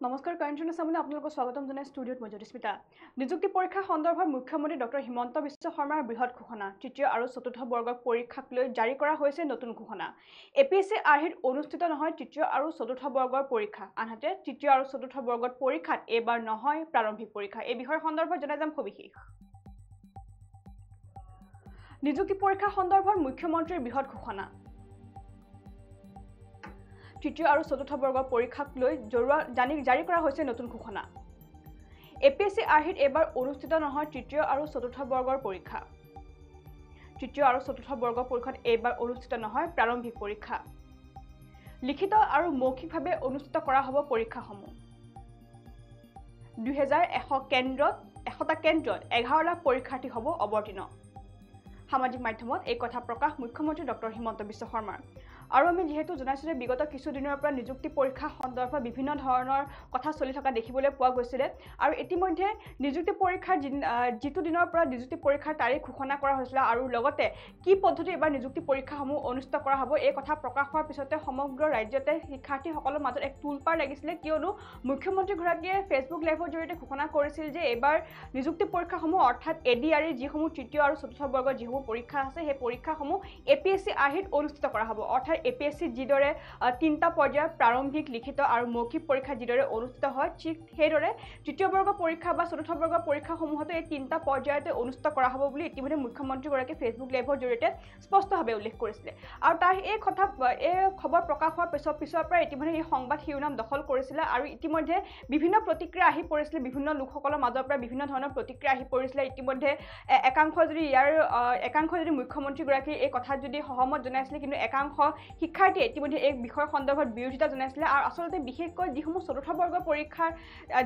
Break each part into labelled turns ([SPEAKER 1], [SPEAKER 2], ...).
[SPEAKER 1] নমস্কাৰ কাৰেণ্ট চামনে আপোনালোকক স্বাগতম জনাই ষ্টুডিঅ'ত মই জ্যোতিস্মিতা নিযুক্তি পৰীক্ষা সন্দৰ্ভত মুখ্যমন্ত্ৰী ডক্টৰ হিমন্ত বিশ্ব শৰ্মাৰ বৃহৎ ঘোষণা তৃতীয় আৰু চতুৰ্থ বৰ্গৰ পৰীক্ষাক লৈ জাৰি কৰা হৈছে নতুন ঘোষণা এপিএছচি আৰ্হিত অনুষ্ঠিত নহয় তৃতীয় আৰু চতুৰ্থ বৰ্গৰ পৰীক্ষা আনহাতে তৃতীয় আৰু চতুৰ্থ বৰ্গৰ পৰীক্ষাত এবাৰ নহয় প্ৰাৰম্ভিক পৰীক্ষা এই বিষয় সন্দৰ্ভত জনাই যাম সবিশেষ নিযুক্তি পৰীক্ষা সন্দৰ্ভত মুখ্যমন্ত্ৰীৰ বৃহৎ ঘোষণা তৃতীয় আৰু চতুৰ্থ বৰ্গৰ পৰীক্ষাক লৈ জাৰি কৰা হৈছে নতুন ঘোষণা এপিএছচি আৰ্হিত এবাৰ অনুষ্ঠিত নহয় তৃতীয় আৰু চতুৰ্থ বৰ্গৰ পৰীক্ষা তৃতীয় আৰু চতুৰ্থ বৰ্গৰ পৰীক্ষাত এবাৰ অনুষ্ঠিত নহয় প্ৰাৰম্ভিক পৰীক্ষা লিখিত আৰু মৌখিকভাৱে অনুষ্ঠিত কৰা হ'ব পৰীক্ষাসমূহ 2100 কেন্দ্ৰত 100টা কেন্দ্ৰত 11 লাখ পৰীক্ষাৰ্থী হ'ব অৱতীৰ্ণ সামাজিক মাধ্যমত এই কথা প্ৰকাশ মুখ্যমন্ত্ৰী ডক্টৰ হিমন্ত বিশ্ব শৰ্মাৰ আৰু আমি যেহেতু জনাইছো যে বিগত কিছু দিনৰ পৰা নিযুক্তি পৰীক্ষা সন্দৰ্ভত বিভিন্ন ধৰণৰ কথা চলি থকা দেখিবলৈ পোৱা গৈছিল আৰু ইতিমধ্যে নিযুক্তি পৰীক্ষাৰ যিটো দিনৰ পৰা নিযুক্তি পৰীক্ষাৰ তাৰিখ ঘোষণা কৰা হৈছিল আৰু লগতে কি পদ্ধতি এবাৰ নিযুক্তি পৰীক্ষাসমূহ অনুষ্ঠিত কৰা হ'ব এই কথা প্ৰকাশ হোৱাৰ পিছতে সমগ্ৰ ৰাজ্যতে শিক্ষাৰ্থীসকলৰ মাজত এক তুলপাৰ লাগিছিল কিয়নো মুখ্যমন্ত্ৰী গৰাকীয়ে ফেচবুক লাইভৰ জৰিয়তে ঘোষণা কৰিছিল যে এবাৰ নিযুক্তি পৰীক্ষাসমূহ অৰ্থাৎ এডিআৰই যিসমূহ তৃতীয় আৰু চতুৰ্থ বৰ্গৰ যিসমূহ পৰীক্ষা আছে সেই পৰীক্ষাসমূহ এপিএছচি আৰ্হিত অনুষ্ঠিত কৰা হ'ব অৰ্থাৎ এপিএছচি যিদৰে তিনিটা পৰ্যায়ৰ প্ৰাৰম্ভিক লিখিত আৰু মৌখিক পৰীক্ষা যিদৰে অনুষ্ঠিত হয় ঠিক সেইদৰে তৃতীয় বৰ্গৰ পৰীক্ষা বা চতুৰ্থ বৰ্গৰ পৰীক্ষাসমূহতো এই তিনিটা পৰ্যায়তে অনুষ্ঠিত কৰা হ'ব বুলি ইতিমধ্যে মুখ্যমন্ত্ৰীগৰাকীয়ে ফেচবুক লাইভৰ জৰিয়তে স্পষ্টভাৱে উল্লেখ কৰিছিলে আৰু তাৰ এই খবৰ প্ৰকাশ হোৱাৰ পিছৰ পৰা ইতিমধ্যে এই সংবাদ শিৰোনাম দখল কৰিছিলে আৰু ইতিমধ্যে বিভিন্ন প্ৰতিক্ৰিয়া আহি পৰিছিলে বিভিন্ন লোকসকলৰ মাজৰ পৰা বিভিন্ন ধৰণৰ প্ৰতিক্ৰিয়া আহি পৰিছিলে ইতিমধ্যে একাংশ যদি মুখ্যমন্ত্ৰীগৰাকীৰ এই কথাত যদি সহমত জনাইছিলে কিন্তু একাংশ শিক্ষাৰ্থীয়ে ইতিমধ্যে এই বিষয় সন্দৰ্ভত বিৰোধিতা জনাইছিলে আৰু আচলতে বিশেষকৈ যিসমূহ চতুৰ্থ বৰ্গৰ পৰীক্ষাৰ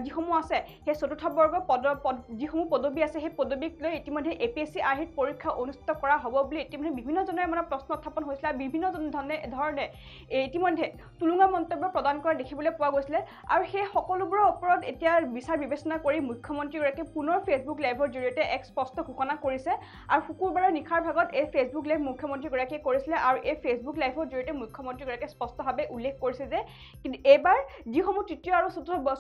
[SPEAKER 1] যিসমূহ আছে সেই চতুৰ্থ বৰ্গৰ যিসমূহ পদবী আছে সেই পদবীক লৈ ইতিমধ্যে এপিএছচি আৰ্হিত পৰীক্ষা অনুষ্ঠিত কৰা হ'ব বুলি ইতিমধ্যে বিভিন্নজনৰ মনত প্ৰশ্ন উত্থাপন হৈছিলে আৰু বিভিন্ন ধৰণে ইতিমধ্যে তুলুঙা মন্তব্য প্ৰদান কৰা দেখিবলৈ পোৱা গৈছিলে আৰু সেই সকলোবোৰৰ ওপৰত এতিয়া বিচাৰ বিবেচনা কৰি মুখ্যমন্ত্ৰীগৰাকীয়ে পুনৰ ফেচবুক লাইভৰ জৰিয়তে এক স্পষ্ট ঘোষণা কৰিছে আৰু শুকুৰবাৰৰ নিশাৰ ভাগত এই ফেচবুক লাইভ মুখ্যমন্ত্ৰীগৰাকীয়ে কৰিছিলে আৰু এই ফেচবুক লাইভৰ জৰিয়তে মুখ্যমন্ত্ৰীগৰাকীয়ে স্পষ্টভাৱে উল্লেখ কৰিছে যে কিন্তু এইবাৰ যিসমূহ তৃতীয় আৰু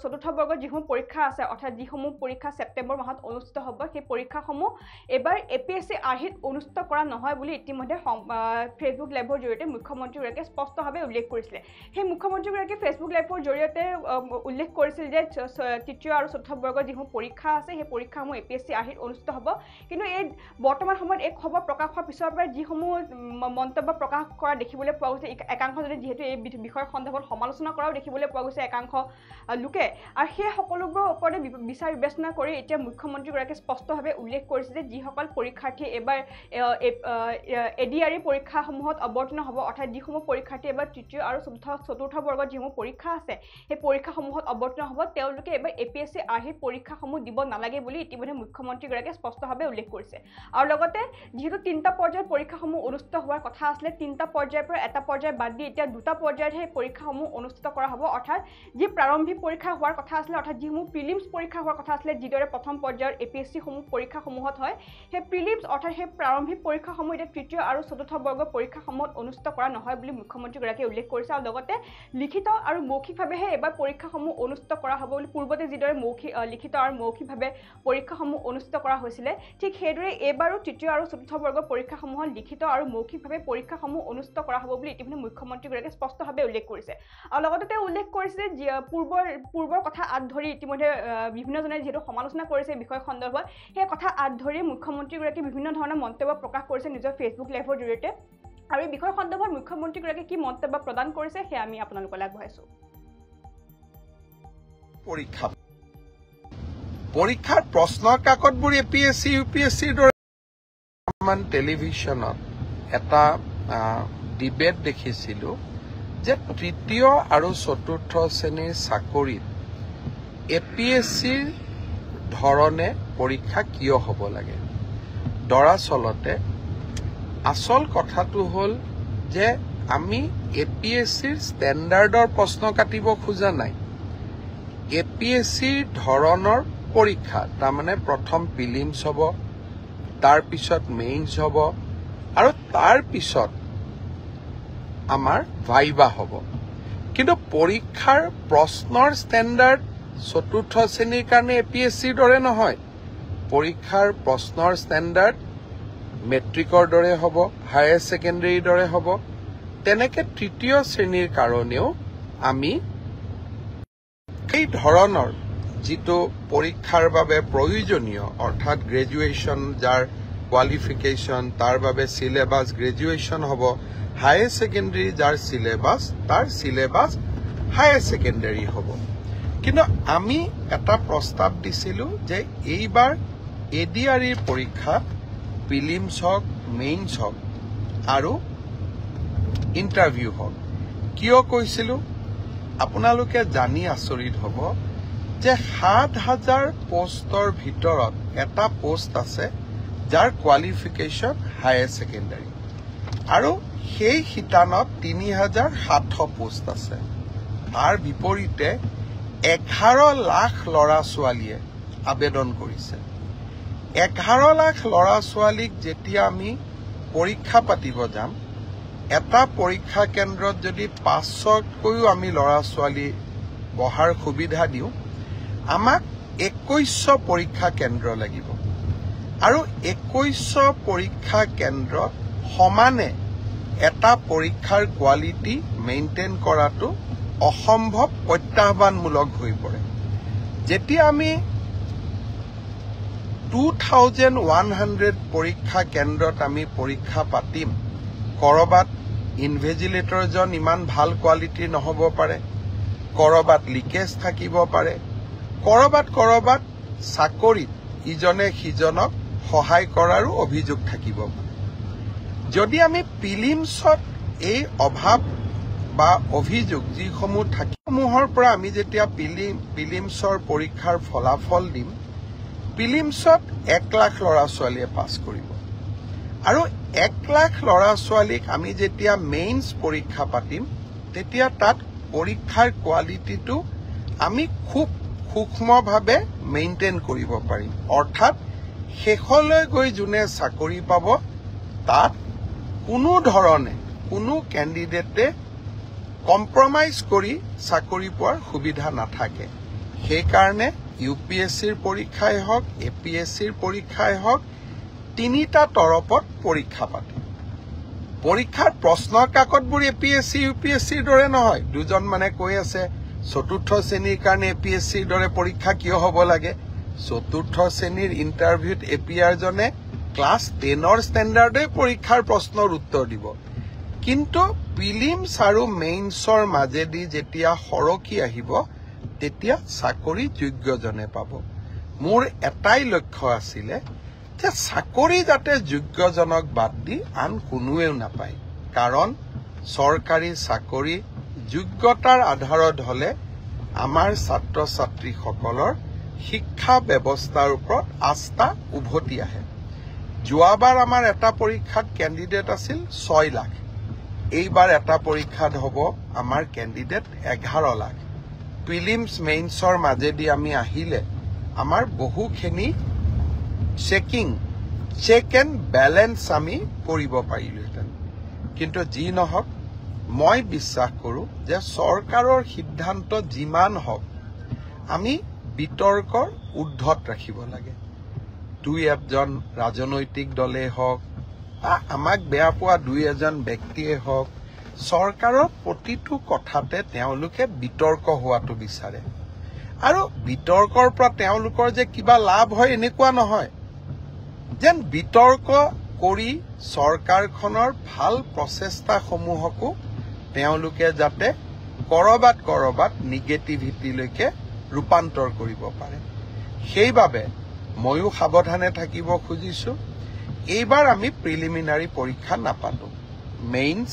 [SPEAKER 1] চতুৰ্থ বৰ্গৰ যিসমূহ পৰীক্ষা আছে অৰ্থাৎ যিসমূহ পৰীক্ষা ছেপ্টেম্বৰ মাহত অনুষ্ঠিত হ'ব সেই পৰীক্ষাসমূহ এইবাৰ এপিএছচি আৰ্হিত অনুষ্ঠিত কৰা নহয় বুলি ইতিমধ্যে ফেচবুক লাইভৰ জৰিয়তে মুখ্যমন্ত্ৰীগৰাকীয়ে স্পষ্টভাৱে উল্লেখ কৰিছিলে সেই মুখ্যমন্ত্ৰীগৰাকীয়ে ফেচবুক লাইভৰ জৰিয়তে উল্লেখ কৰিছিল যে তৃতীয় আৰু চতুৰ্থ বৰ্গৰ যিসমূহ পৰীক্ষা আছে সেই পৰীক্ষাসমূহ এপিএছচি আৰ্হিত অনুষ্ঠিত হ'ব কিন্তু এই বৰ্তমান সময়ত এই খবৰ প্ৰকাশ হোৱাৰ পিছৰ পৰা যিসমূহ মন্তব্য প্ৰকাশ কৰা দেখিবলৈ পোৱা গৈছে একাংশজনে যিহেতু এই বিষয় সন্দৰ্ভত সমালোচনা কৰাও দেখিবলৈ পোৱা গৈছে একাংশ লোকে আৰু সেই সকলোবোৰৰ ওপৰতে বিচাৰ বিবেচনা কৰি এতিয়া মুখ্যমন্ত্ৰীগৰাকীয়ে স্পষ্টভাৱে উল্লেখ কৰিছে যে যিসকল পৰীক্ষাৰ্থীয়ে এবাৰ এডিআৰই পৰীক্ষাসমূহত অৱতীৰ্ণ হ'ব অৰ্থাৎ যিসমূহ পৰীক্ষাৰ্থী এবাৰ তৃতীয় আৰু চতুৰ্থ বৰ্গত যিসমূহ পৰীক্ষা আছে সেই পৰীক্ষাসমূহত অৱতীৰ্ণ হ'ব তেওঁলোকে এবাৰ এপিএছচি আৰ্হিত পৰীক্ষাসমূহ দিব নালাগে বুলি ইতিমধ্যে মুখ্যমন্ত্ৰীগৰাকীয়ে স্পষ্টভাৱে উল্লেখ কৰিছে আৰু লগতে যিহেতু তিনিটা পৰ্যায়ত পৰীক্ষাসমূহ অনুষ্ঠিত হোৱাৰ কথা আছিলে তিনিটা পৰ্যায়ৰ পৰা এটা পৰ্যায় বাদ দি এতিয়া দুটা পৰ্যায়তহে পৰীক্ষাসমূহ অনুষ্ঠিত কৰা হ'ব অৰ্থাৎ যি প্ৰাৰম্ভিক পৰীক্ষা হোৱাৰ কথা আছিলে অৰ্থাৎ যিসমূহ প্ৰিলিমছ পৰীক্ষা হোৱাৰ কথা আছিলে যিদৰে প্ৰথম পৰ্যায়ৰ এপিএছচি পৰীক্ষাসমূহত হয় সেই প্ৰিলিমছ অৰ্থাৎ সেই প্ৰাৰম্ভিক পৰীক্ষাসমূহ এতিয়া তৃতীয় আৰু চতুৰ্থ বৰ্গৰ পৰীক্ষাসমূহত অনুষ্ঠিত কৰা নহয় বুলি মুখ্যমন্ত্ৰীগৰাকীয়ে উল্লেখ কৰিছে আৰু লগতে লিখিত আৰু মৌখিকভাৱেহে এবাৰ পৰীক্ষাসমূহ অনুষ্ঠিত কৰা হ'ব বুলি পূৰ্বতে যিদৰে লিখিত আৰু মৌখিকভাৱে পৰীক্ষাসমূহ অনুষ্ঠিত কৰা হৈছিলে ঠিক সেইদৰে এইবাৰো তৃতীয় আৰু চতুৰ্থ বৰ্গৰ পৰীক্ষাসমূহত লিখিত আৰু মৌখিকভাৱে পৰীক্ষাসমূহ অনুষ্ঠিত কৰা হ'ব বুলি ইতিমধ্যে মুখ্যমন্ত্ৰীগৰাকীয়ে স্পষ্টভাৱে উল্লেখ কৰিছে আৰু লগতে তেওঁ উল্লেখ কৰিছে যে পূৰ্বৰ কথা আঁত ধৰি ইতিমধ্যে বিভিন্নজনে যিহেতু সমালোচনা কৰিছে বিষয় সন্দৰ্ভত সেই কথা আঁত ধৰি মুখ্যমন্ত্ৰীগৰাকীয়ে বিভিন্ন ধৰণৰ মন্তব্য প্ৰকাশ কৰিছে নিজৰ ফেচবুক লাইভৰ জৰিয়তে আৰু এই বিষয় সন্দৰ্ভত মুখ্যমন্ত্ৰীগৰাকীয়ে কি মন্তব্য প্ৰদান কৰিছে সেয়া আমি আপোনালোকলৈ আগবঢ়াইছো
[SPEAKER 2] পৰীক্ষাৰ প্ৰশ্নৰ কাকতবোৰ এপিএছচি ইউপিএছচিৰ দৰে টেলিভিশ্যনত এটা ডিবেট দেখিছিলোঁ যে তৃতীয় আৰু চতুৰ্থ শ্ৰেণীৰ চাকৰিত এপিএছচিৰ ধৰণে পৰীক্ষা কিয় হ'ব লাগে দৰাচলতে আচল কথাটো হ'ল যে আমি এপিএছচিৰ ষ্টেণ্ডাৰ্ডৰ প্ৰশ্ন কাটিব খোজা নাই এপিএছচিৰ ধৰণৰ পৰীক্ষা তাৰমানে প্ৰথম প্ৰিলিমছ হ'ব তাৰপিছত মেইনছ হ'ব আৰু তাৰপিছত আমাৰ ভাইবা হ'ব কিন্তু পৰীক্ষাৰ প্ৰশ্নৰ ষ্টেণ্ডাৰ্ড চতুৰ্থ শ্ৰেণীৰ কাৰণে APSCৰ দৰে নহয় পৰীক্ষাৰ প্ৰশ্নৰ ষ্টেণ্ডাৰ্ড মেট্ৰিকৰ দৰে হ'ব হায়াৰ ছেকেণ্ডাৰীৰ দৰে হ'ব তেনেকে তৃতীয় শ্ৰেণীৰ কাৰণেও আমি এই ধৰণৰ যিটো পৰীক্ষাৰ বাবে প্ৰয়োজনীয় অৰ্থাৎ গ্ৰেজুৱেশ্যন যাৰ কোৱালিফিকেশ্যন তাৰ বাবে সিলেবাস গ্ৰেজুৱেশ্যন হ'ব হায়াৰ ছেকেণ্ডাৰী যাৰ সিলেবাস তাৰ সিলেবাস হায়াৰ ছেকেণ্ডাৰী হ'ব কিন্তু আমি এটা প্ৰস্তাৱ দিছিলো যে এইবাৰ ADREৰ পৰীক্ষা প্ৰিলিমছ হওক মেইনছ হওক আৰু ইণ্টাৰভিউ হওক কিয় কৈছিলো আপোনালোকে জানি আচৰিত হ'ব যে ৭,০০০ পোষ্টৰ ভিতৰত এটা পোষ্ট আছে যাৰ কোৱালিফিকেশ্যন হায়াৰ ছেকেণ্ডাৰী আৰু সেই শিতানত ৩,৭০০ পোষ্ট আছে তাৰ বিপৰীতে 11 লাখ ল'ৰা ছোৱালীয়ে আবেদন কৰিছে 11 লাখ ল'ৰা ছোৱালীক যেতিয়া আমি পৰীক্ষা পাতিব যাম এটা পৰীক্ষা কেন্দ্ৰত যদি ৫০০কৈও আমি ল'ৰা ছোৱালী বহাৰ সুবিধা দিওঁ আমাক ২১০০ পৰীক্ষা কেন্দ্ৰ লাগিব আৰু ২১০০ পৰীক্ষা কেন্দ্ৰত সমানে এটা পৰীক্ষাৰ কোৱালিটি মেইনটেইন কৰাটো অসম্ভৱ প্ৰত্যাহ্বানমূলক হৈ পৰে যেতিয়া আমি 2100 পৰীক্ষা কেন্দ্ৰত আমি পৰীক্ষা পাতিম কৰবাত ইনভিজিলেটৰজন ইমান ভাল কোৱালিটিৰ নহব পাৰে কৰবাত লিকেজ থাকিব পাৰে কৰবাত চাকৰিত ইজনে সিজনক সহায় কৰাৰো অভিযোগ থাকিব যদি আমি প্ৰিলিমছত এই অভাৱ বা অভিযোগ যিসমূহ থাকিসমূহৰ পৰা আমি যেতিয়া প্ৰিলিমছৰ পৰীক্ষাৰ ফলাফল দিম প্ৰিলিমছত 1 লাখ ল'ৰা ছোৱালীয়ে পাছ কৰিব আৰু 1 লাখ ল'ৰা ছোৱালীক আমি যেতিয়া মেইনছ পৰীক্ষা পাতিম তেতিয়া তাত পৰীক্ষাৰ কোৱালিটিটো আমি খুব সূক্ষ্মভাৱে মেইনটেইন কৰিব পাৰিম অৰ্থাৎ শেষলৈ গৈ যোনে চাকৰি পাব তাত কোনো ধৰণে কোনো কেণ্ডিডেটে কম্প্ৰমাইজ কৰি চাকৰি পোৱাৰ সুবিধা নাথাকে সেইকাৰণে UPSCৰ পৰীক্ষাই হওক APSCৰ পৰীক্ষাই হওক তিনিটা তৰপত পৰীক্ষা পাতে পৰীক্ষাৰ প্ৰশ্ন কাকতবোৰ APSC UPSCৰ দৰে নহয় দুজন মানে কৈ আছে চতুৰ্থ শ্ৰেণীৰ কাৰণে APSCৰ দৰে পৰীক্ষা কিয় হ'ব লাগে চতুৰ্থ শ্ৰেণীৰ ইণ্টাৰভিউত APR জনে ক্লাছ 10ৰ ষ্টেণ্ডাৰ্ডে পৰীক্ষাৰ প্ৰশ্নৰ উত্তৰ দিব কিন্তু প্ৰিলিমছ আৰু মেইনছৰ মাজেদি যেতিয়া সৰকি আহিব তেতিয়া চাকৰি যোগ্যজনে পাব মোৰ এটাই লক্ষ্য আছিলে যে চাকৰি যাতে যোগ্যজনক বাদ দি আন কোনোৱেও নাপায় কাৰণ চৰকাৰী চাকৰি যোগ্যতাৰ আধাৰত হলে আমাৰ ছাত্ৰ ছাত্ৰীসকলৰ শিক্ষা ব্যৱস্থাৰ ওপৰত আস্থা উভতি আহে যোৱাবাৰ আমাৰ এটা পৰীক্ষাত কেণ্ডিডেট আছিল 6 লাখ এইবাৰ এটা পৰীক্ষাত হ'ব আমাৰ কেণ্ডিডেট 11 লাখ প্ৰিলিমছ মেইনছৰ মাজেদি আমি আহিলে আমাৰ বহুখিনি চেক এণ্ড বেলেন্স আমি কৰিব পাৰিলোহেঁতেন কিন্তু যি নহওক মই বিশ্বাস কৰোঁ যে চৰকাৰৰ সিদ্ধান্ত যিমান হওক আমি বিতৰ্কৰ ঊৰ্ধত ৰাখিব লাগে দুই এজন ৰাজনৈতিক দলে হওক আমাক বেয়া পোৱা দুই এজন ব্যক্তিয়ে হওক চৰকাৰৰ প্ৰতিটো কথাতে তেওঁলোকে বিতৰ্ক হোৱাটো বিচাৰে আৰু বিতৰ্কৰ পৰা তেওঁলোকৰ যে কিবা লাভ হয় এনেকুৱা নহয় যেন বিতৰ্ক কৰি চৰকাৰখনৰ ভাল প্ৰচেষ্টাসমূহকো তেওঁলোকে যাতে কৰবাত নিগেটিভিটিলৈকে ৰূপান্তৰ কৰিব পাৰে সেইবাবে ময়ো সাৱধানে থাকিব খুজিছো এইবাৰ আমি প্ৰিলিমিনাৰী পৰীক্ষা নাপাতো মেইনছ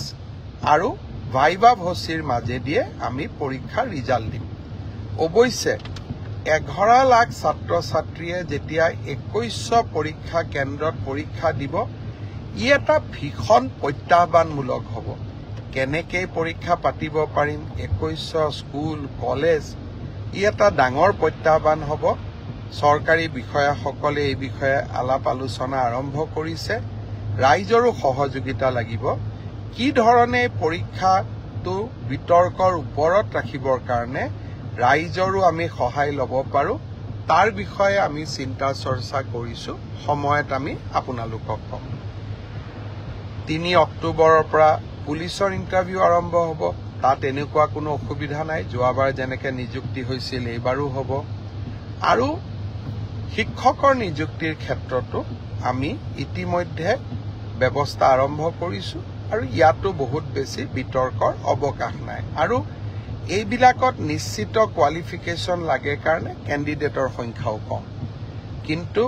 [SPEAKER 2] আৰু ভাইভা ভচিৰ মাজেদিয়ে আমি পৰীক্ষাৰ ৰিজাল্ট দিম অৱশ্যে 11 লাখ ছাত্ৰ ছাত্ৰীয়ে যেতিয়া 2100 পৰীক্ষা কেন্দ্ৰত পৰীক্ষা দিব ই এটা ভীষণ প্ৰত্যাহ্বানমূলক হ'ব কেনেকে পৰীক্ষা পাতিব পাৰিম 2100 স্কুল কলেজ ই এটা ডাঙৰ প্ৰত্যাহ্বান হ'ব চৰকাৰী বিষয়াসকলে এই বিষয়ে আলাপ আলোচনা আৰম্ভ কৰিছে ৰাইজৰো সহযোগিতা লাগিব কি ধৰণে পৰীক্ষা ইয়াতো বিতৰ্কৰ ওপৰত ৰাখিবৰ কাৰণে ৰাইজৰো আমি সহায় ল'ব পাৰো তাৰ বিষয়ে আমি চিন্তা চৰ্চা কৰিছো সময়ত আমি আপোনালোকক কম 3 অক্টোবৰৰ পৰা পুলিচৰ ইন্টাৰভিউ আৰম্ভ হ'ব তাত এনেকুৱা কোনো অসুবিধা নাই যোৱাবাৰ যেনেকৈ নিযুক্তি হৈছিল এইবাৰো হ'ব আৰু শিক্ষকৰ নিযুক্তিৰ ক্ষেত্ৰতো আমি ইতিমধ্যে ব্যৱস্থা আৰম্ভ কৰিছো আৰু ইয়াতো বহুত বেছি বিতৰ্কৰ অৱকাশ নাই আৰু এইবিলাকত নিশ্চিত কোৱালিফিকেশ্যন লাগে কাৰণে কেণ্ডিডেটৰ সংখ্যাও কম কিন্তু